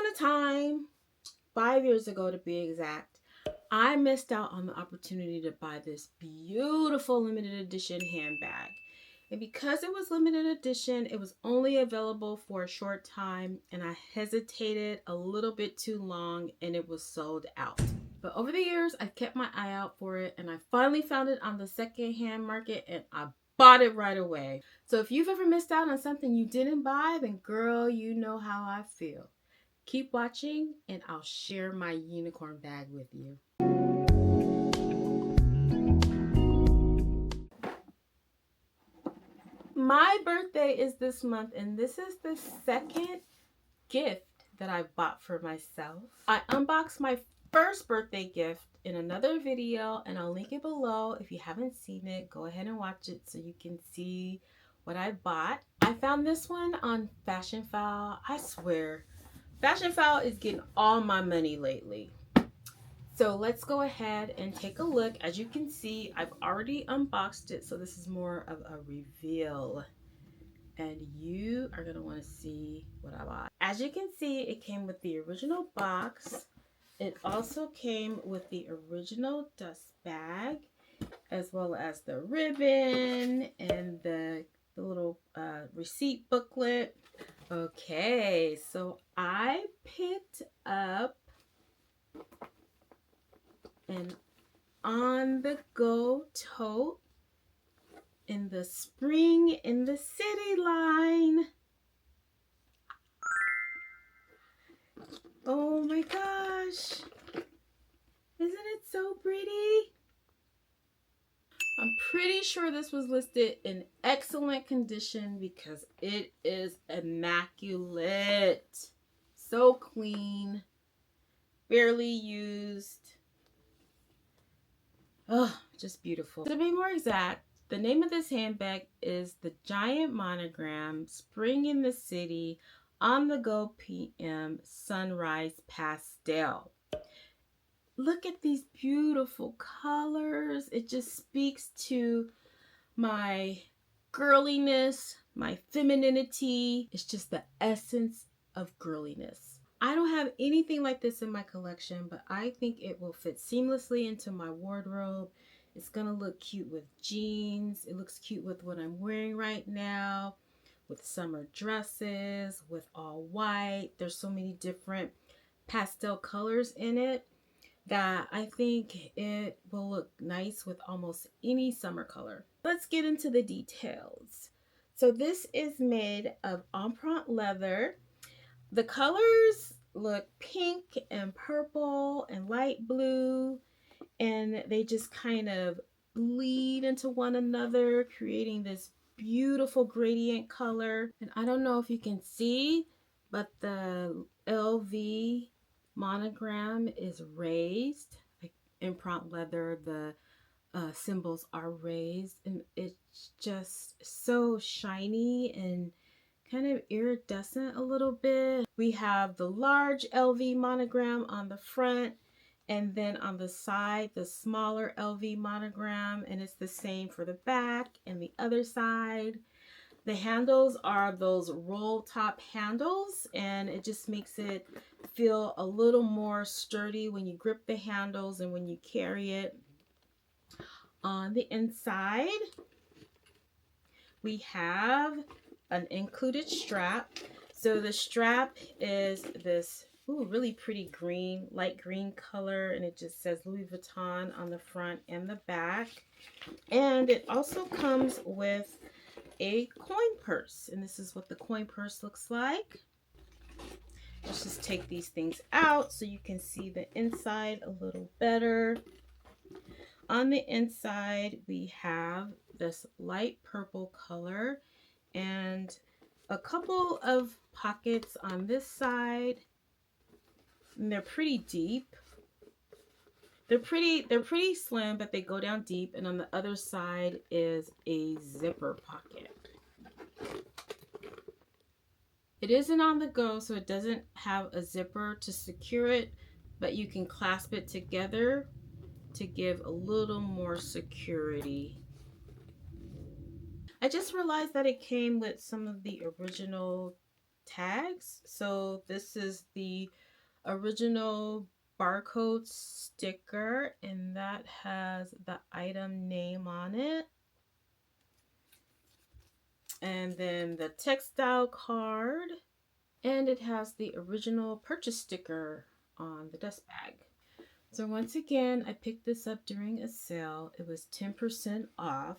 a time, 5 years ago to be exact, I missed out on the opportunity to buy this beautiful limited edition handbag. And because it was limited edition, it was only available for a short time, and I hesitated a little bit too long and it was sold out. But over the years, I kept my eye out for it, and I finally found it on the secondhand market and I bought it right away. So if you've ever missed out on something you didn't buy, then girl, you know how I feel. Keep watching and I'll share my unicorn bag with you. My birthday is this month, and this is the second gift that I bought for myself. I unboxed my first birthday gift in another video, and I'll link it below. If you haven't seen it, go ahead and watch it so you can see what I bought. I found this one on Fashion File. I swear, Fashion File is getting all my money lately. So let's go ahead and take a look. As you can see, I've already unboxed it, so this is more of a reveal. And you are going to want to see what I bought. As you can see, it came with the original box. It also came with the original dust bag, as well as the ribbon and the little receipt booklet. Okay, so I picked up an on-the-go tote in the Spring in the City line. Oh my gosh, isn't it so pretty? I'm pretty sure this was listed in excellent condition because it is immaculate. So clean, barely used. Oh, just beautiful. To be more exact, the name of this handbag is the Giant Monogram Spring in the City On the Go PM Sunrise Pastel. Look at these beautiful colors. It just speaks to my girliness, my femininity. It's just the essence of girliness. I don't have anything like this in my collection, but I think it will fit seamlessly into my wardrobe. It's gonna look cute with jeans. It looks cute with what I'm wearing right now, with summer dresses, with all white. There's so many different pastel colors in it that I think it will look nice with almost any summer color. Let's get into the details. So this is made of empreinte leather. The colors look pink and purple and light blue, and they just kind of bleed into one another, creating this beautiful gradient color. And I don't know if you can see, but the LV monogram is raised, like empreinte leather, the symbols are raised, and it's just so shiny and kind of iridescent a little bit. We have the large LV monogram on the front, and then on the side the smaller LV monogram, and it's the same for the back and the other side. The handles are those roll top handles, and it just makes it feel a little more sturdy when you grip the handles and when you carry it. On the inside, we have an included strap. So the strap is this really pretty green, light green color, and it just says Louis Vuitton on the front and the back. And it also comes with a coin purse, and this is what the coin purse looks like. Let's just take these things out so you can see the inside a little better. On the inside, we have this light purple color and a couple of pockets on this side, and they're pretty deep. They're pretty slim, but they go down deep. And on the other side is a zipper pocket. It isn't on the go, so it doesn't have a zipper to secure it, but you can clasp it together to give a little more security. I just realized that it came with some of the original tags. So this is the original barcode sticker, and that has the item name on it. And then the textile card, and it has the original purchase sticker on the dust bag. So once again, I picked this up during a sale. It was 10% off.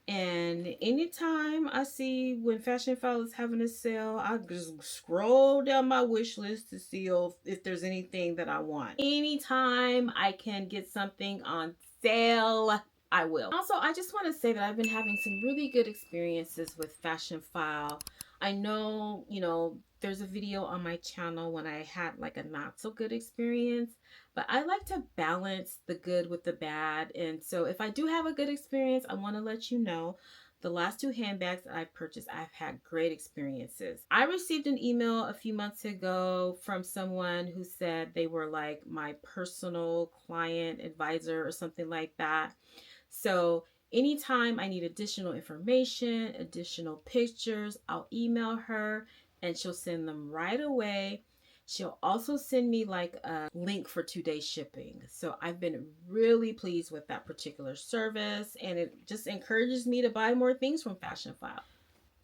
And anytime I see when Fashion File is having a sale, I just scroll down my wish list to see if there's anything that I want. Anytime I can get something on sale, I will. Also, I just want to say that I've been having some really good experiences with Fashion File. I know, there's a video on my channel when I had like a not so good experience, but I like to balance the good with the bad. And so if I do have a good experience, I want to let you know. The last two handbags that I've purchased, I've had great experiences. I received an email a few months ago from someone who said they were like my personal client advisor or something like that. So anytime I need additional information, additional pictures, I'll email her and she'll send them right away. She'll also send me like a link for 2-day shipping. So I've been really pleased with that particular service, and it just encourages me to buy more things from Fashion File.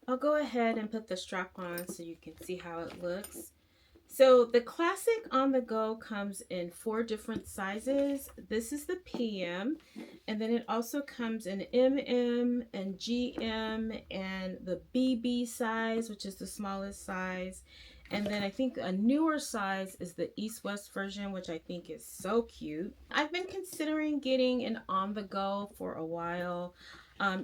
I'll go ahead and put the strap on so you can see how it looks. So the classic on the go comes in 4 different sizes. This is the PM, and then it also comes in MM and GM and the BB size, which is the smallest size. And then I think a newer size is the East-West version, which I think is so cute. I've been considering getting an on the go for a while.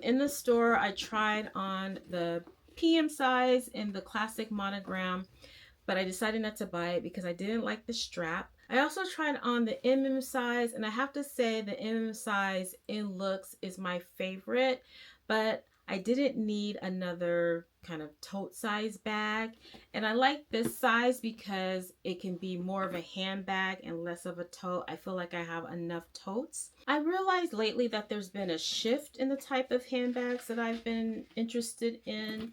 In the store, I tried on the PM size in the classic monogram, but I decided not to buy it because I didn't like the strap. I also tried on the MM size, and I have to say the MM size in Luxe is my favorite, but I didn't need another kind of tote size bag. And I like this size because it can be more of a handbag and less of a tote. I feel like I have enough totes. I realized lately that there's been a shift in the type of handbags that I've been interested in.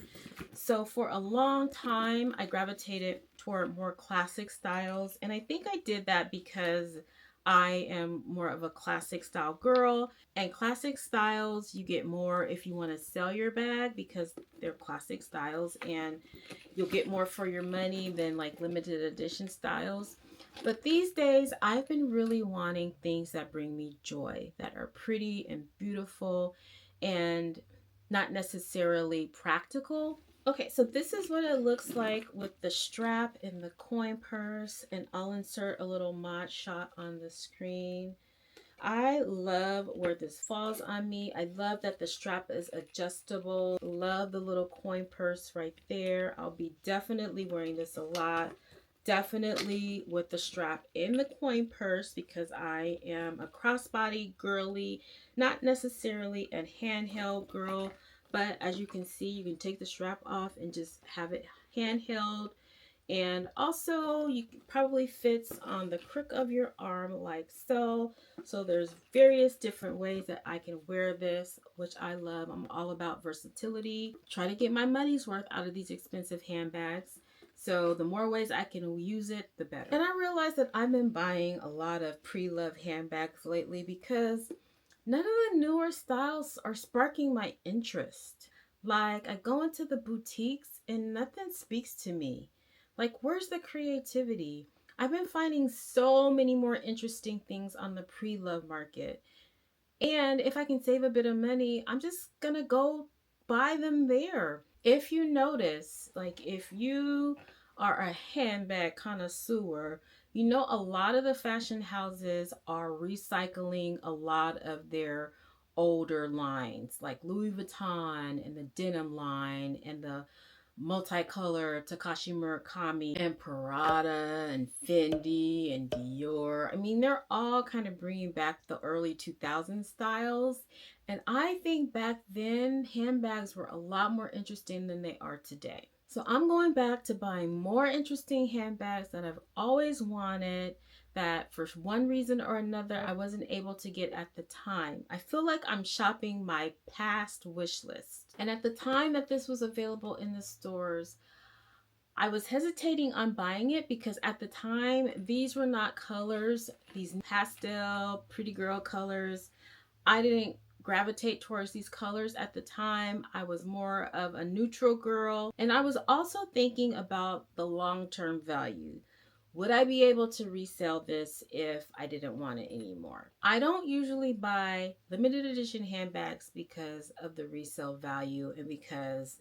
So for a long time, I gravitated toward more classic styles. And I think I did that because I am more of a classic style girl, and classic styles you get more if you want to sell your bag because they're classic styles, and you'll get more for your money than like limited edition styles. But these days I've been really wanting things that bring me joy, that are pretty and beautiful and not necessarily practical. Okay, so this is what it looks like with the strap and the coin purse, and I'll insert a little mod shot on the screen. I love where this falls on me. I love that the strap is adjustable. Love the little coin purse right there. I'll be definitely wearing this a lot. Definitely with the strap in the coin purse because I am a crossbody girly, not necessarily a handheld girl. But as you can see, you can take the strap off and just have it handheld. And also you probably fits on the crook of your arm like so. So there's various different ways that I can wear this, which I love. I'm all about versatility. Try to get my money's worth out of these expensive handbags. So the more ways I can use it, the better. And I realized that I've been buying a lot of pre-loved handbags lately because none of the newer styles are sparking my interest. Like, I go into the boutiques and nothing speaks to me. Like, where's the creativity? I've been finding so many more interesting things on the pre-love market. And if I can save a bit of money, I'm just gonna go buy them there. If you notice, like if you are a handbag connoisseur, you know a lot of the fashion houses are recycling a lot of their older lines, like Louis Vuitton and the denim line and the multicolor Takashi Murakami and Prada and Fendi and Dior. I mean, they're all kind of bringing back the early 2000s styles. And I think back then handbags were a lot more interesting than they are today. So I'm going back to buying more interesting handbags that I've always wanted, that for one reason or another I wasn't able to get at the time. I feel like I'm shopping my past wish list. And at the time that this was available in the stores, I was hesitating on buying it because at the time, these were not colors, these pastel, pretty girl colors. I didn't gravitate towards these colors at the time. I was more of a neutral girl. And I was also thinking about the long-term value. Would I be able to resell this if I didn't want it anymore? I don't usually buy limited edition handbags because of the resale value and because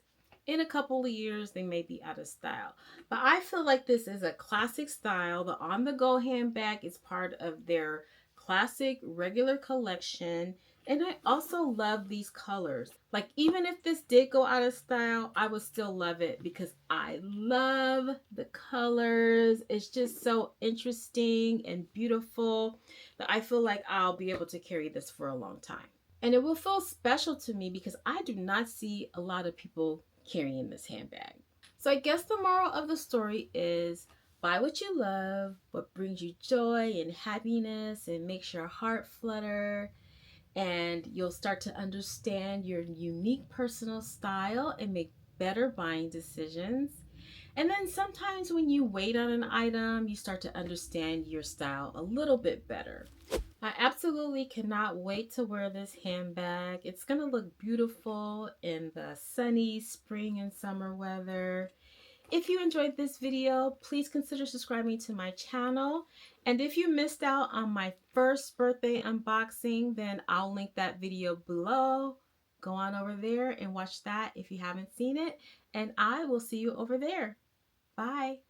in a couple of years they may be out of style. But I feel like this is a classic style. The on-the-go handbag is part of their classic regular collection. And I also love these colors. Like, even if this did go out of style, I would still love it because I love the colors. It's just so interesting and beautiful that I feel like I'll be able to carry this for a long time. And it will feel special to me because I do not see a lot of people carrying this handbag. So I guess the moral of the story is buy what you love, what brings you joy and happiness and makes your heart flutter, and you'll start to understand your unique personal style and make better buying decisions. And then sometimes when you wait on an item, you start to understand your style a little bit better. I absolutely cannot wait to wear this handbag. It's going to look beautiful in the sunny spring and summer weather. If you enjoyed this video, please consider subscribing to my channel. And if you missed out on my first birthday unboxing, then I'll link that video below. Go on over there and watch that if you haven't seen it. And I will see you over there. Bye.